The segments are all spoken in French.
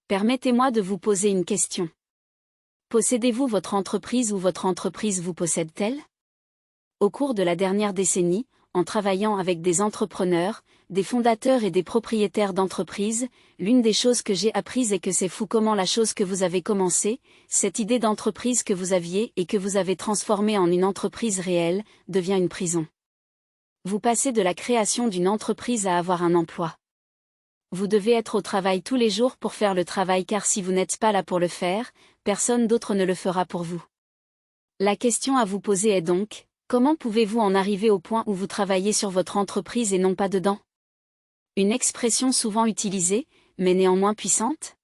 Permettez-moi de vous poser une question. Possédez-vous votre entreprise ou votre entreprise vous possède-t-elle? Au cours de la dernière décennie, en travaillant avec des entrepreneurs, des fondateurs et des propriétaires d'entreprises, l'une des choses que j'ai apprises est que c'est fou comment la chose que vous avez commencée, cette idée d'entreprise que vous aviez et que vous avez transformée en une entreprise réelle, devient une prison. Vous passez de la création d'une entreprise à avoir un emploi. Vous devez être au travail tous les jours pour faire le travail car si vous n'êtes pas là pour le faire, personne d'autre ne le fera pour vous. La question à vous poser est donc, comment pouvez-vous en arriver au point où vous travaillez sur votre entreprise et non pas dedans? Une expression souvent utilisée, mais néanmoins puissante?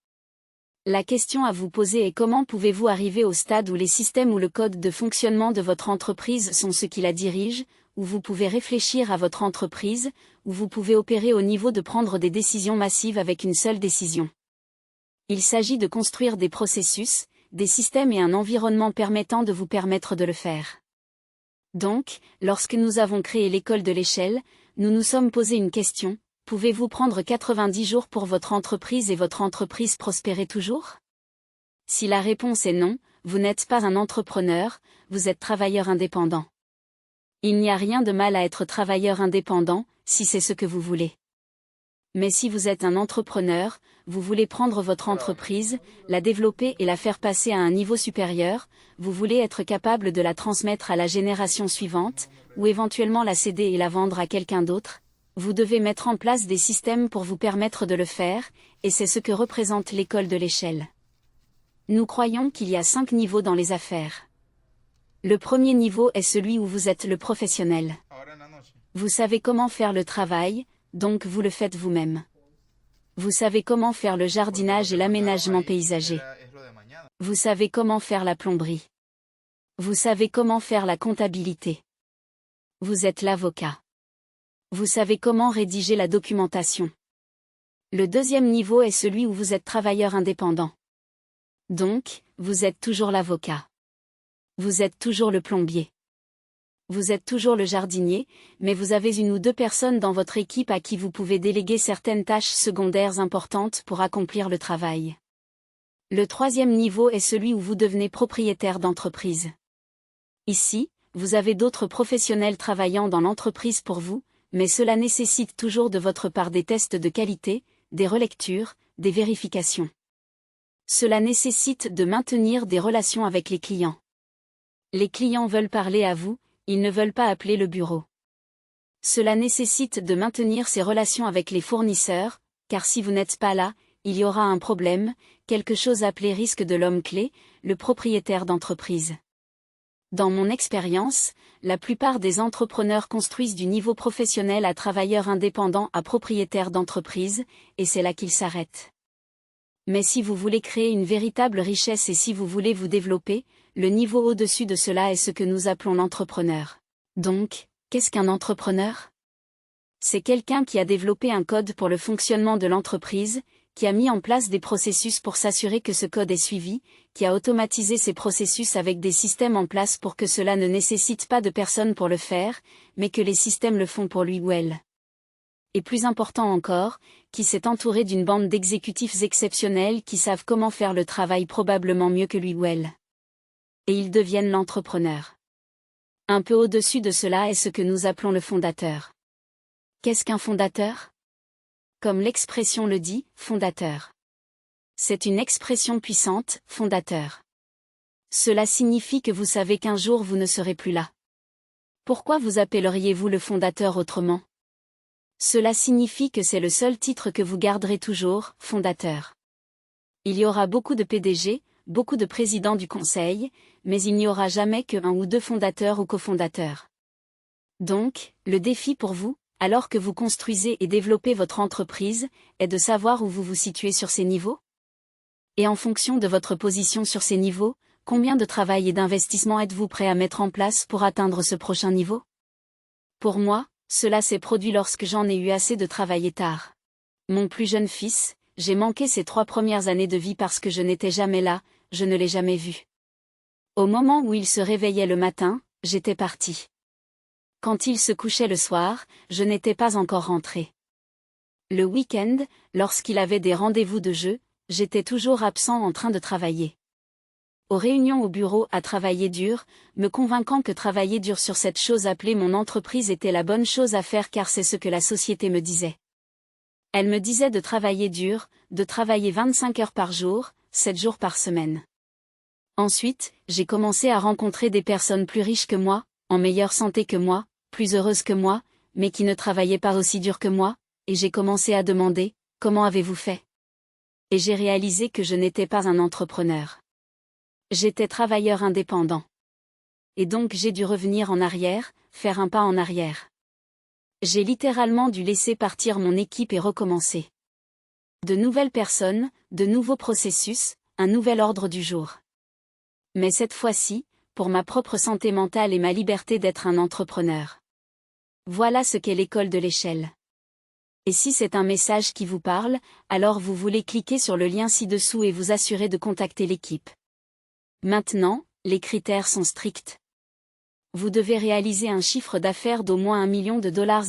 La question à vous poser est comment pouvez-vous arriver au stade où les systèmes ou le code de fonctionnement de votre entreprise sont ceux qui la dirigent, où vous pouvez réfléchir à votre entreprise, où vous pouvez opérer au niveau de prendre des décisions massives avec une seule décision. Il s'agit de construire des processus, des systèmes et un environnement permettant de vous permettre de le faire. Donc, lorsque nous avons créé l'école de l'échelle, nous nous sommes posé une question, pouvez-vous prendre 90 jours pour votre entreprise et votre entreprise prospérer toujours? Si la réponse est non, vous n'êtes pas un entrepreneur, vous êtes travailleur indépendant. Il n'y a rien de mal à être travailleur indépendant, si c'est ce que vous voulez. Mais si vous êtes un entrepreneur, vous voulez prendre votre entreprise, la développer et la faire passer à un niveau supérieur, vous voulez être capable de la transmettre à la génération suivante, ou éventuellement la céder et la vendre à quelqu'un d'autre, vous devez mettre en place des systèmes pour vous permettre de le faire, et c'est ce que représente l'école de l'échelle. Nous croyons qu'il y a 5 niveaux dans les affaires. Le premier niveau est celui où vous êtes le professionnel. Vous savez comment faire le travail, donc vous le faites vous-même. Vous savez comment faire le jardinage et l'aménagement paysager. Vous savez comment faire la plomberie. Vous savez comment faire la comptabilité. Vous êtes l'avocat. Vous savez comment rédiger la documentation. Le deuxième niveau est celui où vous êtes travailleur indépendant. Donc, vous êtes toujours l'avocat. Vous êtes toujours le plombier. Vous êtes toujours le jardinier, mais vous avez une ou deux personnes dans votre équipe à qui vous pouvez déléguer certaines tâches secondaires importantes pour accomplir le travail. Le troisième niveau est celui où vous devenez propriétaire d'entreprise. Ici, vous avez d'autres professionnels travaillant dans l'entreprise pour vous, mais cela nécessite toujours de votre part des tests de qualité, des relectures, des vérifications. Cela nécessite de maintenir des relations avec les clients. Les clients veulent parler à vous, ils ne veulent pas appeler le bureau. Cela nécessite de maintenir ces relations avec les fournisseurs, car si vous n'êtes pas là, il y aura un problème, quelque chose appelé risque de l'homme clé, le propriétaire d'entreprise. Dans mon expérience, la plupart des entrepreneurs construisent du niveau professionnel à travailleur indépendant à propriétaire d'entreprise, et c'est là qu'ils s'arrêtent. Mais si vous voulez créer une véritable richesse et si vous voulez vous développer, le niveau au-dessus de cela est ce que nous appelons l'entrepreneur. Donc, qu'est-ce qu'un entrepreneur? C'est quelqu'un qui a développé un code pour le fonctionnement de l'entreprise, qui a mis en place des processus pour s'assurer que ce code est suivi, qui a automatisé ces processus avec des systèmes en place pour que cela ne nécessite pas de personne pour le faire, mais que les systèmes le font pour lui ou elle. Et plus important encore, qui s'est entouré d'une bande d'exécutifs exceptionnels qui savent comment faire le travail probablement mieux que lui ou elle. Et ils deviennent l'entrepreneur. Un peu au-dessus de cela est ce que nous appelons le fondateur. Qu'est-ce qu'un fondateur? Comme l'expression le dit, fondateur. C'est une expression puissante, fondateur. Cela signifie que vous savez qu'un jour vous ne serez plus là. Pourquoi vous appelleriez-vous le fondateur autrement? Cela signifie que c'est le seul titre que vous garderez toujours, fondateur. Il y aura beaucoup de PDG, beaucoup de présidents du conseil, mais il n'y aura jamais que 1 ou 2 fondateurs ou cofondateurs. Donc, le défi pour vous, alors que vous construisez et développez votre entreprise, est de savoir où vous vous situez sur ces niveaux. Et en fonction de votre position sur ces niveaux, combien de travail et d'investissement êtes-vous prêt à mettre en place pour atteindre ce prochain niveau? Pour moi, cela s'est produit lorsque j'en ai eu assez de travailler tard. Mon plus jeune fils, j'ai manqué ses 3 premières années de vie parce que je n'étais jamais là, je ne l'ai jamais vu. Au moment où il se réveillait le matin, j'étais partie. Quand il se couchait le soir, je n'étais pas encore rentrée. Le week-end, lorsqu'il avait des rendez-vous de jeu, j'étais toujours absent en train de travailler. Aux réunions au bureau à travailler dur, me convainquant que travailler dur sur cette chose appelée mon entreprise était la bonne chose à faire car c'est ce que la société me disait. Elle me disait de travailler dur, de travailler 25 heures par jour, 7 jours par semaine. Ensuite, j'ai commencé à rencontrer des personnes plus riches que moi, en meilleure santé que moi, plus heureuses que moi, mais qui ne travaillaient pas aussi dur que moi, et j'ai commencé à demander, comment avez-vous fait? Et j'ai réalisé que je n'étais pas un entrepreneur. J'étais travailleur indépendant. Et donc j'ai dû revenir en arrière, faire un pas en arrière. J'ai littéralement dû laisser partir mon équipe et recommencer. De nouvelles personnes, de nouveaux processus, un nouvel ordre du jour. Mais cette fois-ci, pour ma propre santé mentale et ma liberté d'être un entrepreneur. Voilà ce qu'est l'école de l'échelle. Et si c'est un message qui vous parle, alors vous voulez cliquer sur le lien ci-dessous et vous assurer de contacter l'équipe. Maintenant, les critères sont stricts. Vous devez réaliser un chiffre d'affaires d'au moins $1 million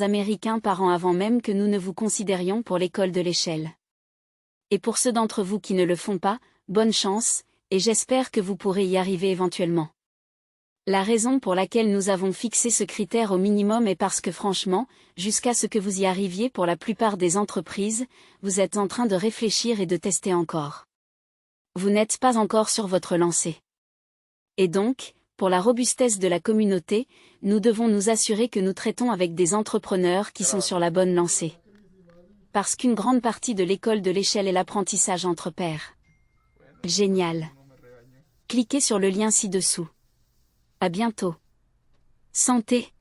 américains par an avant même que nous ne vous considérions pour l'école de l'échelle. Et pour ceux d'entre vous qui ne le font pas, bonne chance, et j'espère que vous pourrez y arriver éventuellement. La raison pour laquelle nous avons fixé ce critère au minimum est parce que franchement, jusqu'à ce que vous y arriviez pour la plupart des entreprises, vous êtes en train de réfléchir et de tester encore. Vous n'êtes pas encore sur votre lancée. Et donc, pour la robustesse de la communauté, nous devons nous assurer que nous traitons avec des entrepreneurs qui sont sur la bonne lancée. Parce qu'une grande partie de l'école de l'échelle est l'apprentissage entre pairs. Génial. Cliquez sur le lien ci-dessous. À bientôt. Santé.